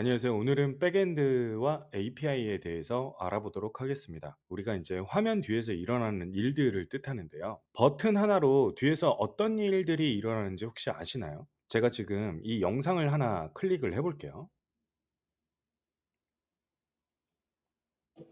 안녕하세요. 오늘은 백엔드와 API에 대해서 알아보도록 하겠습니다. 우리가 이제 화면 뒤에서 일어나는 일들을 뜻하는데요. 버튼 하나로 뒤에서 어떤 일들이 일어나는지 혹시 아시나요? 제가 지금 이 영상을 하나 클릭을 해볼게요.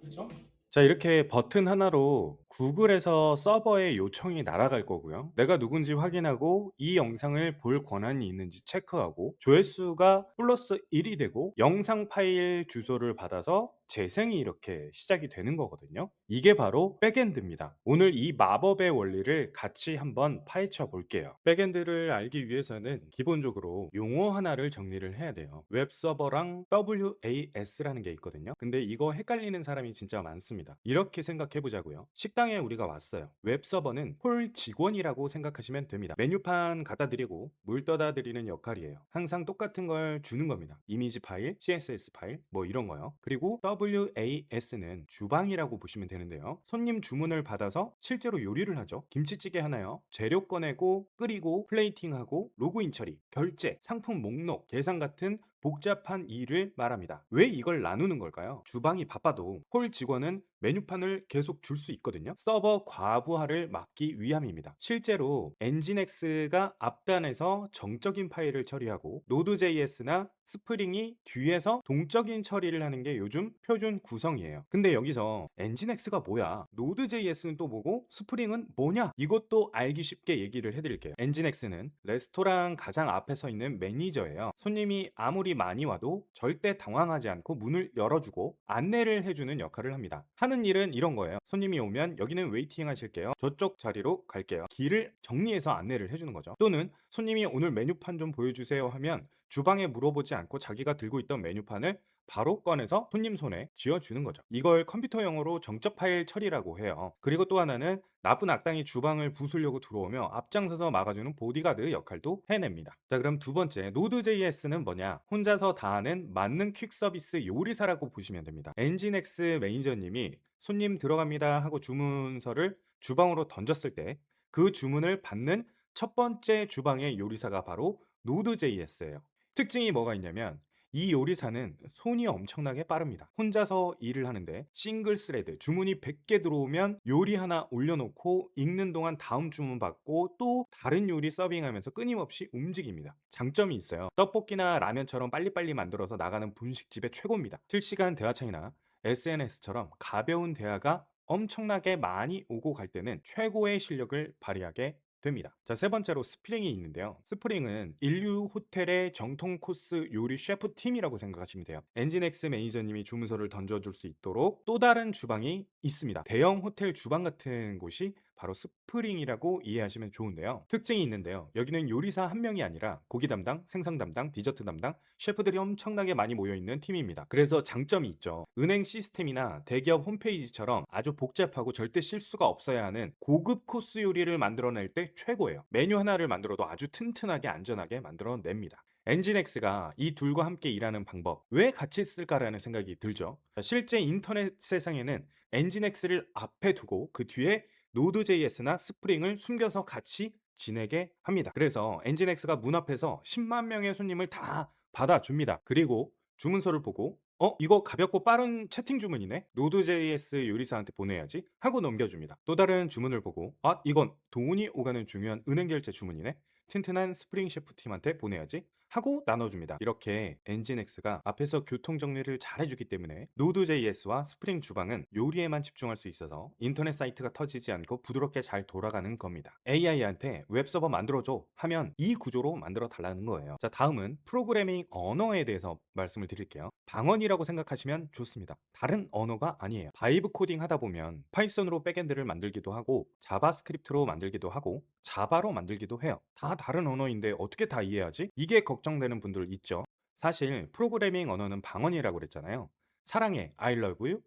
그쵸? 자, 이렇게 버튼 하나로 구글에서 서버에 요청이 날아갈 거고요. 내가 누군지 확인하고 이 영상을 볼 권한이 있는지 체크하고 조회수가 플러스 1이 되고 영상 파일 주소를 받아서 재생이 이렇게 시작이 되는 거거든요. 이게 바로 백엔드입니다. 오늘 이 마법의 원리를 같이 한번 파헤쳐 볼게요. 백엔드를 알기 위해서는 기본적으로 용어 하나를 정리를 해야 돼요. 웹 서버랑 WAS라는 게 있거든요. 근데 이거 헷갈리는 사람이 진짜 많습니다. 이렇게 생각해 보자고요. 식당에 우리가 왔어요. 웹 서버는 홀 직원이라고 생각하시면 됩니다. 메뉴판 갖다 드리고 물 떠다 드리는 역할이에요. 항상 똑같은 걸 주는 겁니다. 이미지 파일, CSS 파일, 뭐 이런 거요. 그리고 WAS는 주방이라고 보시면 되는데요. 손님 주문을 받아서 실제로 요리를 하죠. 김치찌개 하나요. 재료 꺼내고 끓이고 플레이팅하고 로그인 처리, 결제, 상품 목록, 계산 같은 복잡한 일을 말합니다. 왜 이걸 나누는 걸까요? 주방이 바빠도 홀 직원은 메뉴판을 계속 줄 수 있거든요. 서버 과부하를 막기 위함입니다. 실제로 엔진엑스가 앞단에서 정적인 파일을 처리하고 노드.js나 스프링이 뒤에서 동적인 처리를 하는 게 요즘 표준 구성이에요. 근데 여기서 엔진엑스가 뭐야? 노드.js는 또 뭐고 스프링은 뭐냐? 이것도 알기 쉽게 얘기를 해드릴게요. 엔진엑스는 레스토랑 가장 앞에 서 있는 매니저예요. 손님이 아무리 많이 와도 절대 당황하지 않고 문을 열어주고 안내를 해주는 역할을 합니다. 하는 일은 이런 거예요. 손님이 오면 여기는 웨이팅 하실게요. 저쪽 자리로 갈게요. 길을 정리해서 안내를 해주는 거죠. 또는 손님이 오늘 메뉴판 좀 보여주세요 하면 주방에 물어보지 않고 자기가 들고 있던 메뉴판을 바로 꺼내서 손님 손에 쥐어주는 거죠. 이걸 컴퓨터용어로 정적 파일 처리라고 해요. 그리고 또 하나는 나쁜 악당이 주방을 부수려고 들어오며 앞장서서 막아주는 보디가드 역할도 해냅니다. 자, 그럼 두 번째, 노드.js는 뭐냐? 혼자서 다 하는 만능 퀵 서비스 요리사라고 보시면 됩니다. 엔진엑스 매니저님이 손님 들어갑니다 하고 주문서를 주방으로 던졌을 때 그 주문을 받는 첫 번째 주방의 요리사가 바로 노드.js예요. 특징이 뭐가 있냐면 이 요리사는 손이 엄청나게 빠릅니다. 혼자서 일을 하는데 싱글 스레드 주문이 100개 들어오면 요리 하나 올려놓고 읽는 동안 다음 주문 받고 또 다른 요리 서빙하면서 끊임없이 움직입니다. 장점이 있어요. 떡볶이나 라면처럼 빨리빨리 만들어서 나가는 분식집의 최고입니다. 실시간 대화창이나 SNS처럼 가벼운 대화가 엄청나게 많이 오고 갈 때는 최고의 실력을 발휘하게 됩니다. 자, 세 번째로 스프링이 있는데요. 스프링은 인류 호텔의 정통 코스 요리 셰프 팀이라고 생각하시면 돼요. 엔진엑스 매니저님이 주문서를 던져줄 수 있도록 또 다른 주방이 있습니다. 대형 호텔 주방 같은 곳이 바로 스프링이라고 이해하시면 좋은데요. 특징이 있는데요. 여기는 요리사 한 명이 아니라 고기 담당, 생선 담당, 디저트 담당, 셰프들이 엄청나게 많이 모여있는 팀입니다. 그래서 장점이 있죠. 은행 시스템이나 대기업 홈페이지처럼 아주 복잡하고 절대 실수가 없어야 하는 고급 코스 요리를 만들어낼 때 최고예요. 메뉴 하나를 만들어도 아주 튼튼하게 안전하게 만들어냅니다. 엔진엑스가 이 둘과 함께 일하는 방법 왜 같이 쓸까라는 생각이 들죠. 실제 인터넷 세상에는 엔진엑스를 앞에 두고 그 뒤에 노드.js나 스프링을 숨겨서 같이 지내게 합니다. 그래서 엔진엑스가 문 앞에서 10만 명의 손님을 다 받아줍니다. 그리고 주문서를 보고 이거 가볍고 빠른 채팅 주문이네? 노드.js 요리사한테 보내야지 하고 넘겨줍니다. 또 다른 주문을 보고 이건 돈이 오가는 중요한 은행 결제 주문이네? 튼튼한 스프링 셰프팀한테 보내야지 하고 나눠줍니다. 이렇게 엔진엑스가 앞에서 교통 정리를 잘 해주기 때문에 노드.js와 스프링 주방은 요리에만 집중할 수 있어서 인터넷 사이트가 터지지 않고 부드럽게 잘 돌아가는 겁니다. AI한테 웹서버 만들어줘 하면 이 구조로 만들어 달라는 거예요. 자, 다음은 프로그래밍 언어에 대해서 말씀을 드릴게요. 방언이라고 생각하시면 좋습니다. 다른 언어가 아니에요. 바이브 코딩 하다 보면 파이썬으로 백엔드를 만들기도 하고 자바스크립트로 만들기도 하고 자바로 만들기도 해요. 다 다른 언어인데 어떻게 다 이해하지? 이게 걱정되는 분들 있죠. 사실 프로그래밍 언어는 방언이라고 그랬잖아요. 사랑해, I love you,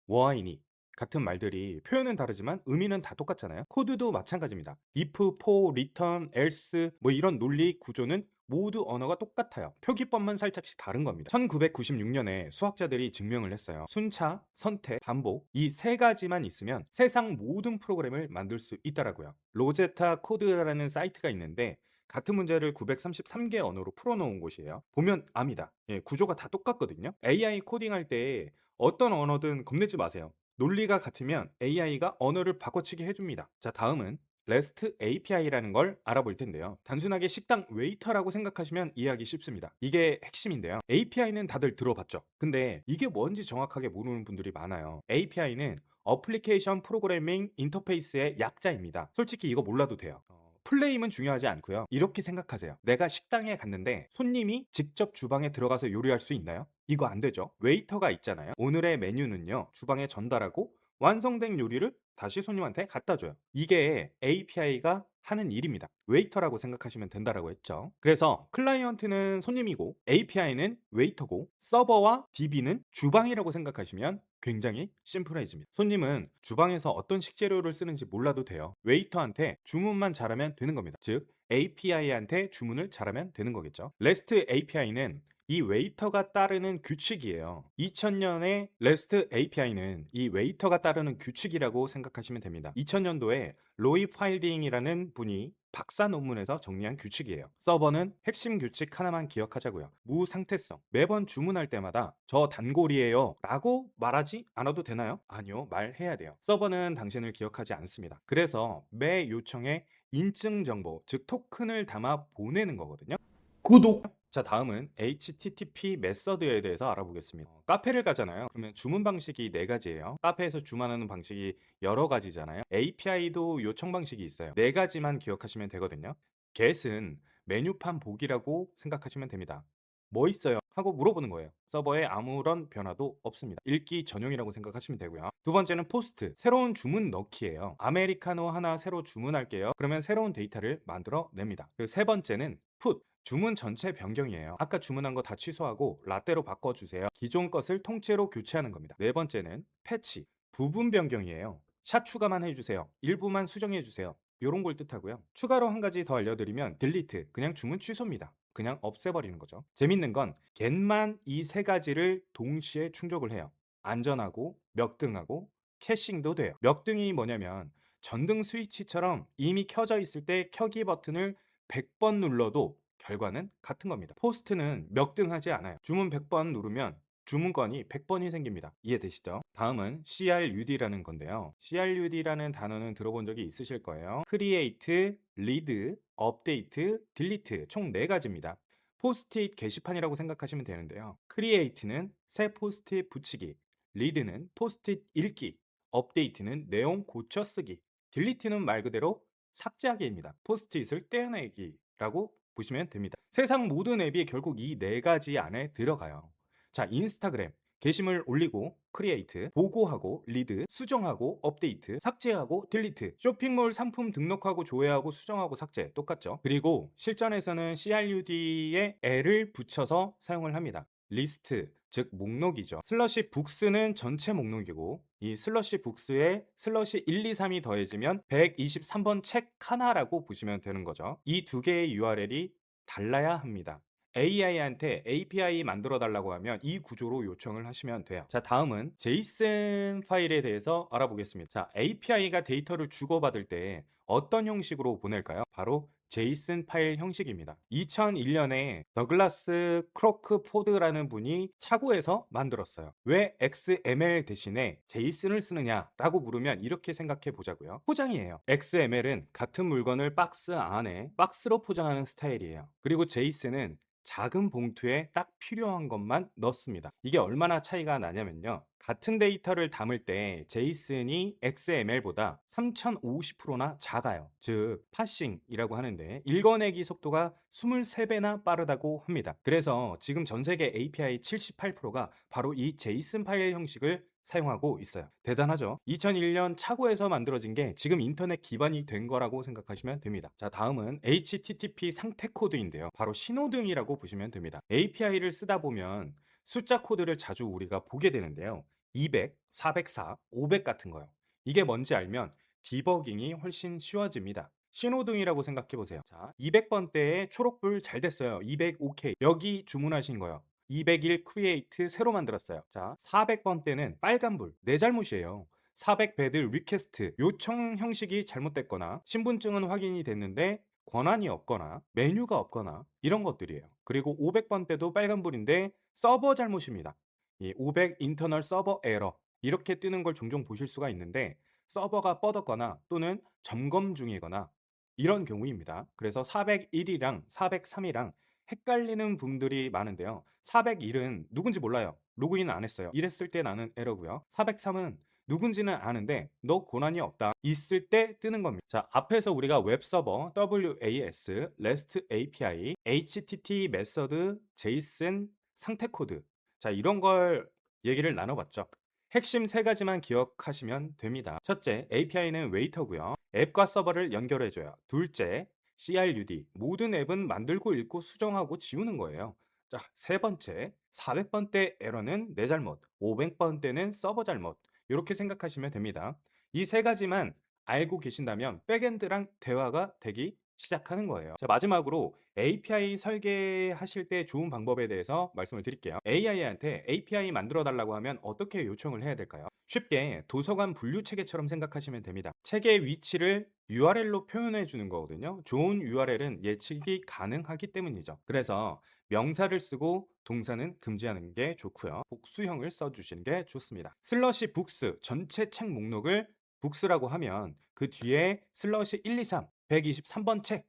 워아이니 같은 말들이 표현은 다르지만 의미는 다 똑같잖아요. 코드도 마찬가지입니다. if, for, return, else 뭐 이런 논리 구조는 모두 언어가 똑같아요. 표기법만 살짝씩 다른 겁니다. 1996년에 수학자들이 증명을 했어요. 순차, 선택, 반복 이 세 가지만 있으면 세상 모든 프로그램을 만들 수 있다라고요. 로제타 코드라는 사이트가 있는데 같은 문제를 933개 언어로 풀어 놓은 곳이에요. 보면 압니다. 예, 구조가 다 똑같거든요. AI 코딩할 때 어떤 언어든 겁내지 마세요. 논리가 같으면 AI가 언어를 바꿔치기 해줍니다. 자, 다음은 REST API라는 걸 알아볼 텐데요. 단순하게 식당 웨이터라고 생각하시면 이해하기 쉽습니다. 이게 핵심인데요. API는 다들 들어봤죠? 근데 이게 뭔지 정확하게 모르는 분들이 많아요. API는 어플리케이션 프로그래밍 인터페이스의 약자입니다. 솔직히 이거 몰라도 돼요. 플레임은 중요하지 않고요. 이렇게 생각하세요. 내가 식당에 갔는데 손님이 직접 주방에 들어가서 요리할 수 있나요? 이거 안 되죠. 웨이터가 있잖아요. 오늘의 메뉴는요, 주방에 전달하고 완성된 요리를 다시 손님한테 갖다 줘요. 이게 API가 하는 일입니다. 웨이터라고 생각하시면 된다라고 했죠. 그래서 클라이언트는 손님이고 API는 웨이터고 서버와 DB는 주방이라고 생각하시면 굉장히 심플해집니다. 손님은 주방에서 어떤 식재료를 쓰는지 몰라도 돼요. 웨이터한테 주문만 잘하면 되는 겁니다. 즉 API한테 주문을 잘하면 되는 거겠죠. REST API는 이 웨이터가 따르는 규칙이에요. 2000년에 REST API는 이 웨이터가 따르는 규칙이라고 생각하시면 됩니다. 2000년도에 로이 파일딩이라는 분이 박사 논문에서 정리한 규칙이에요. 서버는 핵심 규칙 하나만 기억하자고요. 무상태성. 매번 주문할 때마다 저 단골이에요 라고 말하지 않아도 되나요? 아니요, 말해야 돼요. 서버는 당신을 기억하지 않습니다. 그래서 매 요청에 인증 정보, 즉 토큰을 담아 보내는 거거든요. 구독! 자, 다음은 HTTP 메서드에 대해서 알아보겠습니다. 카페를 가잖아요. 그러면 주문 방식이 네 가지예요. 카페에서 주문하는 방식이 여러 가지잖아요. API도 요청 방식이 있어요. 네 가지만 기억하시면 되거든요. get은 메뉴판 보기라고 생각하시면 됩니다. 뭐 있어요? 하고 물어보는 거예요. 서버에 아무런 변화도 없습니다. 읽기 전용이라고 생각하시면 되고요. 두 번째는 포스트, 새로운 주문 넣기예요. 아메리카노 하나 새로 주문할게요. 그러면 새로운 데이터를 만들어 냅니다. 그리고 세 번째는 put, 주문 전체 변경이에요. 아까 주문한 거 다 취소하고 라떼로 바꿔주세요. 기존 것을 통째로 교체하는 겁니다. 네 번째는 패치, 부분 변경이에요. 샷 추가만 해주세요. 일부만 수정해주세요. 이런 걸 뜻하고요. 추가로 한 가지 더 알려드리면 딜리트, 그냥 주문 취소입니다. 그냥 없애버리는 거죠. 재밌는 건 get만 이 세 가지를 동시에 충족을 해요. 안전하고 명등하고 캐싱도 돼요. 명등이 뭐냐면 전등 스위치처럼 이미 켜져 있을 때 켜기 버튼을 100번 눌러도 결과는 같은 겁니다. 포스트는 명등하지 않아요. 주문 100번 누르면 주문건이 100번이 생깁니다. 이해되시죠? 다음은 CRUD라는 건데요. CRUD라는 단어는 들어본 적이 있으실 거예요. Create, Read, Update, Delete 총 4가지입니다. 포스트잇 게시판이라고 생각하시면 되는데요. Create는 새 포스트잇 붙이기, Read는 포스트잇 읽기, Update는 내용 고쳐 쓰기, Delete는 말 그대로 삭제하기입니다. 포스트잇을 떼어내기라고 보시면 됩니다. 세상 모든 앱이 결국 이 4가지 안에 들어가요. 자, 인스타그램 게시물 올리고 크리에이트, 보고하고 리드, 수정하고 업데이트, 삭제하고 딜리트, 쇼핑몰 상품 등록하고 조회하고 수정하고 삭제 똑같죠. 그리고 실전에서는 CRUD에 L을 붙여서 사용을 합니다. 리스트, 즉 목록이죠. 슬러시 북스는 전체 목록이고 이 슬러시 북스에 슬러시 1, 2, 3이 더해지면 123번 책 하나라고 보시면 되는 거죠. 이 두 개의 URL이 달라야 합니다. AI한테 API 만들어 달라고 하면 이 구조로 요청을 하시면 돼요. 자, 다음은 JSON 파일에 대해서 알아보겠습니다. 자, API가 데이터를 주고받을 때 어떤 형식으로 보낼까요? 바로 JSON 파일 형식입니다. 2001년에 더글라스 크로크포드라는 분이 차고에서 만들었어요. 왜 XML 대신에 JSON을 쓰느냐라고 물으면 이렇게 생각해 보자고요. 포장이에요. XML은 같은 물건을 박스 안에 박스로 포장하는 스타일이에요. 그리고 JSON은 작은 봉투에 딱 필요한 것만 넣습니다. 이게 얼마나 차이가 나냐면요. 같은 데이터를 담을 때 JSON이 XML보다 3050%나 작아요. 즉 파싱이라고 하는데 읽어내기 속도가 23배나 빠르다고 합니다. 그래서 지금 전 세계 API 78%가 바로 이 JSON 파일 형식을 사용하고 있어요. 대단하죠? 2001년 차고에서 만들어진 게 지금 인터넷 기반이 된 거라고 생각하시면 됩니다. 자, 다음은 HTTP 상태 코드인데요. 바로 신호등이라고 보시면 됩니다. API를 쓰다 보면 숫자 코드를 자주 우리가 보게 되는데요. 200, 404, 500 같은 거요. 이게 뭔지 알면 디버깅이 훨씬 쉬워집니다. 신호등이라고 생각해 보세요. 자, 200번대에 초록불 잘 됐어요. 200 OK. 여기 주문하신 거요. 201 크리에이트 새로 만들었어요. 자, 400번대는 빨간불. 내 잘못이에요. 400 배들 리퀘스트 요청 형식이 잘못됐거나 신분증은 확인이 됐는데 권한이 없거나 메뉴가 없거나 이런 것들이에요. 그리고 500번 때도 빨간불인데 서버 잘못입니다. 이 500 인터널 서버 에러 이렇게 뜨는 걸 종종 보실 수가 있는데 서버가 뻗었거나 또는 점검 중이거나 이런 경우입니다. 그래서 401이랑 403이랑 헷갈리는 분들이 많은데요. 401은 누군지 몰라요. 로그인 안 했어요. 이랬을 때 나는 에러고요. 403은 누군지는 아는데 너 권한이 없다. 있을 때 뜨는 겁니다. 자, 앞에서 우리가 웹서버, WAS, REST API, HTTP 메서드, JSON, 상태 코드. 자, 이런 걸 얘기를 나눠봤죠. 핵심 세 가지만 기억하시면 됩니다. 첫째, API는 웨이터고요. 앱과 서버를 연결해줘요. 둘째, CRUD. 모든 앱은 만들고 읽고 수정하고 지우는 거예요. 자, 세 번째, 400번대 에러는 내 잘못, 500번대는 서버 잘못. 이렇게 생각하시면 됩니다. 이 세 가지만 알고 계신다면 백엔드랑 대화가 되기 시작하는 거예요. 자, 마지막으로 API 설계하실 때 좋은 방법에 대해서 말씀을 드릴게요. AI한테 API 만들어 달라고 하면 어떻게 요청을 해야 될까요? 쉽게 도서관 분류 체계처럼 생각하시면 됩니다. 책의 위치를 URL로 표현해 주는 거거든요. 좋은 URL은 예측이 가능하기 때문이죠. 그래서 명사를 쓰고 동사는 금지하는 게 좋고요. 복수형을 써주시는 게 좋습니다. 슬러시 북스 전체 책 목록을 북스라고 하면 그 뒤에 슬러시 123 123번 책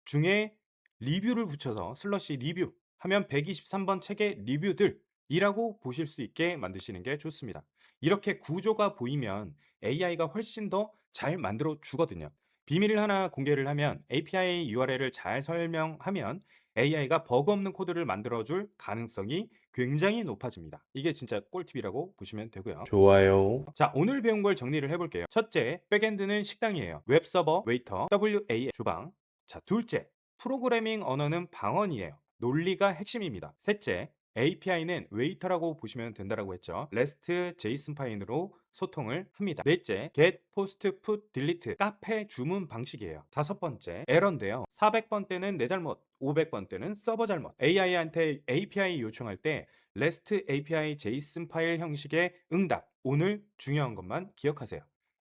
중에 리뷰를 붙여서 슬러시 리뷰 하면 123번 책의 리뷰들이라고 보실 수 있게 만드시는 게 좋습니다. 이렇게 구조가 보이면 AI가 훨씬 더 잘 만들어 주거든요. 비밀을 하나 공개를 하면 API URL을 잘 설명하면 AI가 버그 없는 코드를 만들어 줄 가능성이 굉장히 높아집니다. 이게 진짜 꿀팁이라고 보시면 되고요. 좋아요. 자, 오늘 배운 걸 정리를 해볼게요. 첫째, 백엔드는 식당이에요. 웹서버, 웨이터, WA 주방. 자, 둘째, 프로그래밍 언어는 방언이에요. 논리가 핵심입니다. 셋째, API는 웨이터라고 보시면 된다라고 했죠. REST JSON 파일로 소통을 합니다. 넷째, get, post, put, delete 카페 주문 방식이에요. 다섯 번째, 에러인데요. 400번 때는 내 잘못, 500번 때는 서버 잘못. AI한테 API 요청할 때 REST API JSON 파일 형식의 응답. 오늘 중요한 것만 기억하세요.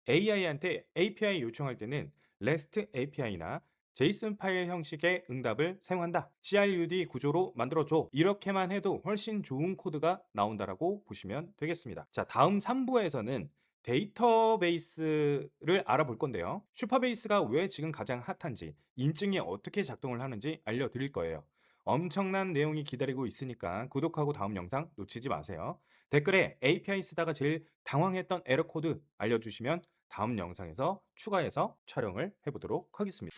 AI한테 API 요청할 때는 REST API나 JSON 파일 형식의 응답을 사용한다. CRUD 구조로 만들어줘. 이렇게만 해도 훨씬 좋은 코드가 나온다라고 보시면 되겠습니다. 자, 다음 3부에서는 데이터베이스를 알아볼 건데요. 슈퍼베이스가 왜 지금 가장 핫한지, 인증이 어떻게 작동을 하는지 알려드릴 거예요. 엄청난 내용이 기다리고 있으니까 구독하고 다음 영상 놓치지 마세요. 댓글에 API 쓰다가 제일 당황했던 에러 코드 알려주시면 다음 영상에서 추가해서 촬영을 해보도록 하겠습니다.